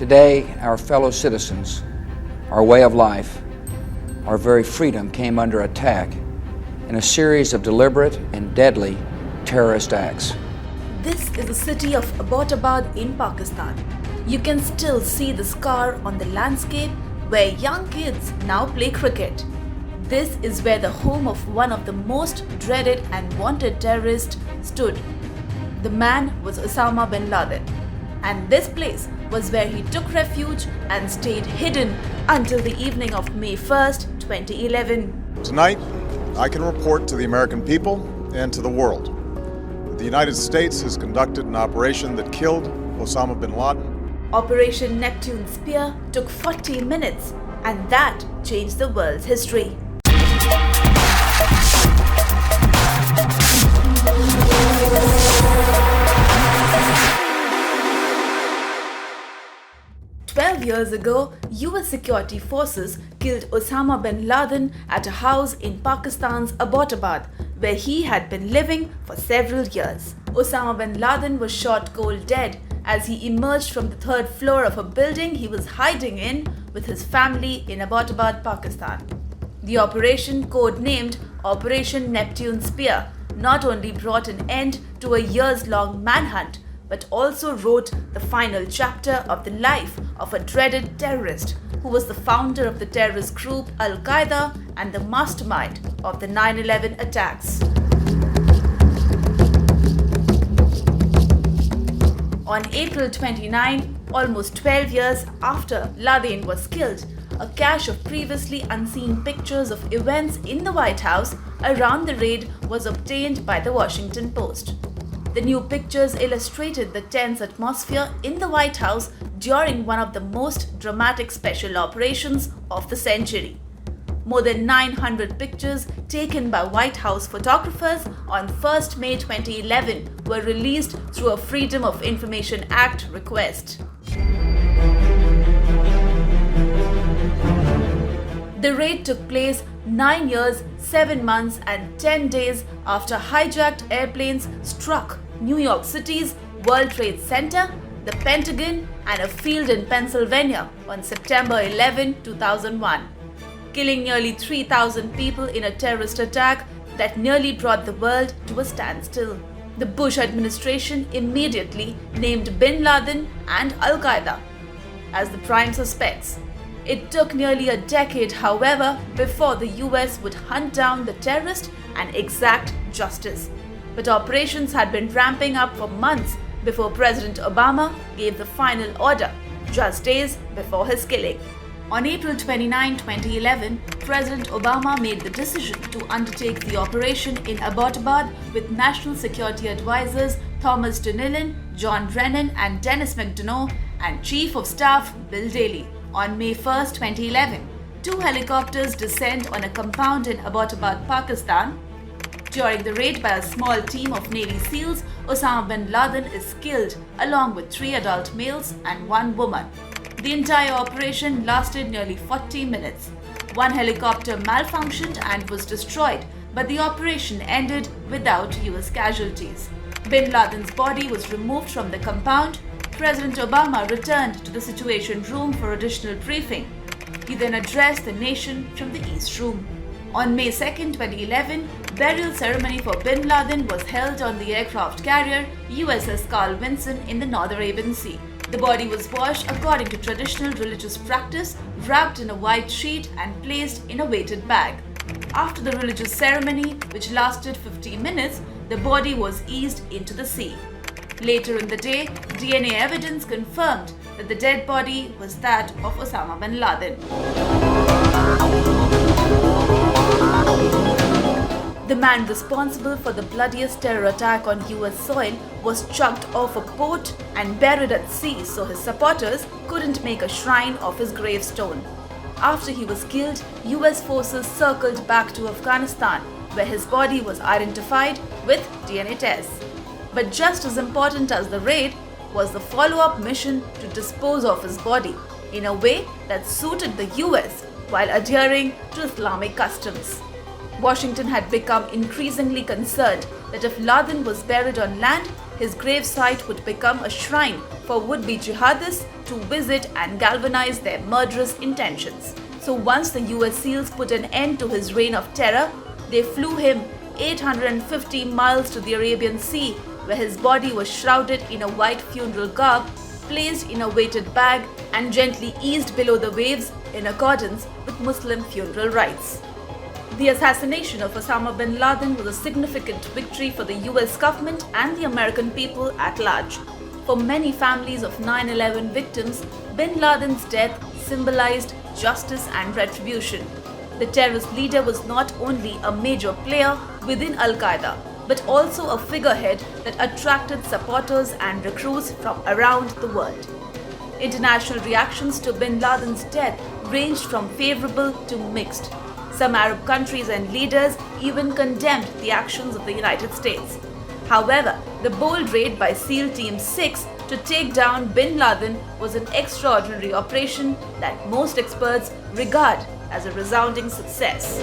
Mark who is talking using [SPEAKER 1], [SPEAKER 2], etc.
[SPEAKER 1] Today, our fellow citizens, our way of life, our very freedom came under attack in a series of deliberate and deadly terrorist acts.
[SPEAKER 2] This is the city of Abbottabad in Pakistan. You can still see the scar on the landscape where young kids now play cricket. This is where the home of one of the most dreaded and wanted terrorists stood. The man was Osama bin Laden, and this place was where he took refuge and stayed hidden until the evening of May 1st, 2011.
[SPEAKER 3] Tonight, I can report to the American people and to the world that the United States has conducted an operation that killed Osama bin Laden.
[SPEAKER 2] Operation Neptune Spear took 40 minutes, and that changed the world's history. Years ago, US security forces killed Osama bin Laden at a house in Pakistan's Abbottabad, where he had been living for several years. Osama bin Laden was shot cold dead as he emerged from the third floor of a building he was hiding in with his family in Abbottabad, Pakistan. The operation, codenamed Operation Neptune Spear, not only brought an end to a years-long manhunt, but also wrote the final chapter of the life of a dreaded terrorist who was the founder of the terrorist group Al-Qaeda and the mastermind of the 9/11 attacks. On April 29, almost 12 years after Laden was killed, a cache of previously unseen pictures of events in the White House around the raid was obtained by the Washington Post. The new pictures illustrated the tense atmosphere in the White House during one of the most dramatic special operations of the century. More than 900 pictures taken by White House photographers on 1st May 2011 were released through a Freedom of Information Act request. The raid took place 9 years, 7 months and 10 days after hijacked airplanes struck New York City's World Trade Center, the Pentagon, and a field in Pennsylvania on September 11, 2001, killing nearly 3,000 people in a terrorist attack that nearly brought the world to a standstill. The Bush administration immediately named bin Laden and Al-Qaeda as the prime suspects. It took nearly a decade, however, before the US would hunt down the terrorist and exact justice. But operations had been ramping up for months before President Obama gave the final order, just days before his killing. On April 29, 2011, President Obama made the decision to undertake the operation in Abbottabad with National Security Advisors Thomas Donilon, John Brennan, and Dennis McDonough, and Chief of Staff Bill Daley. On May 1, 2011, 2 helicopters descend on a compound in Abbottabad, Pakistan. During the raid by a small team of Navy SEALs, Osama bin Laden is killed along with 3 adult males and 1 woman. The entire operation lasted nearly 40 minutes. 1 helicopter malfunctioned and was destroyed, but the operation ended without US casualties. Bin Laden's body was removed from the compound. President Obama returned to the Situation Room for additional briefing. He then addressed the nation from the East Room. On May 2, 2011, burial ceremony for bin Laden was held on the aircraft carrier USS Carl Vinson in the North Arabian Sea. The body was washed according to traditional religious practice, wrapped in a white sheet and placed in a weighted bag. After the religious ceremony, which lasted 50 minutes, the body was eased into the sea. Later in the day, DNA evidence confirmed that the dead body was that of Osama bin Laden. The man responsible for the bloodiest terror attack on US soil was chucked off a boat and buried at sea so his supporters couldn't make a shrine of his gravestone. After he was killed, US forces circled back to Afghanistan, where his body was identified with DNA tests. But just as important as the raid was the follow-up mission to dispose of his body in a way that suited the US while adhering to Islamic customs. Washington had become increasingly concerned that if Laden was buried on land, his gravesite would become a shrine for would-be jihadists to visit and galvanize their murderous intentions. So once the US SEALs put an end to his reign of terror, they flew him 850 miles to the Arabian Sea, where his body was shrouded in a white funeral garb, placed in a weighted bag, and gently eased below the waves in accordance with Muslim funeral rites. The assassination of Osama bin Laden was a significant victory for the US government and the American people at large. For many families of 9/11 victims, bin Laden's death symbolized justice and retribution. The terrorist leader was not only a major player within Al-Qaeda, but also a figurehead that attracted supporters and recruits from around the world. International reactions to bin Laden's death ranged from favorable to mixed. Some Arab countries and leaders even condemned the actions of the United States. However, the bold raid by SEAL Team 6 to take down bin Laden was an extraordinary operation that most experts regard as a resounding success.